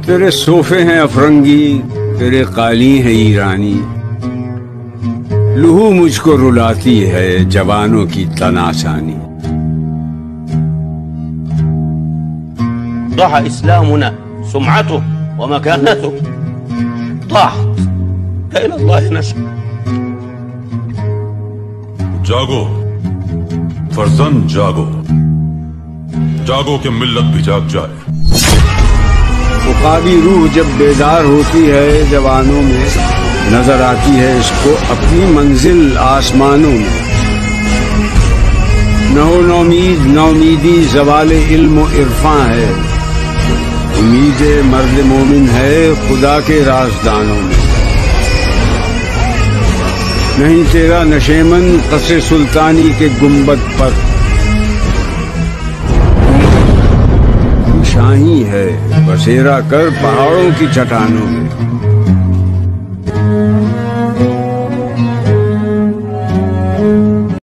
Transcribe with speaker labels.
Speaker 1: تیرے صوفے ہیں افرنگی، تیرے قالی ہیں ایرانی، لہو مجھ کو رلاتی ہے جوانوں کی تناسانی.
Speaker 2: ضاع إسلامنا سمعته ومكانته ضاعت فإلى الله نشأ.
Speaker 3: جاگو فرزند جاگو، جاگو کہ ملت بھی جاگ جائے.
Speaker 1: عقابی روح جب بیدار ہوتی ہے جوانوں میں، نظر آتی ہے اس کو اپنی منزل آسمانوں میں. نومیدی زوال علم و عرفاں ہے، امید مرد مومن ہے خدا کے رازدانوں میں. نہیں تیرا نشیمن قصر سلطانی کے گنبد پر، شاہی ہے بسیرا کر پہاڑوں کی چٹانوں میں.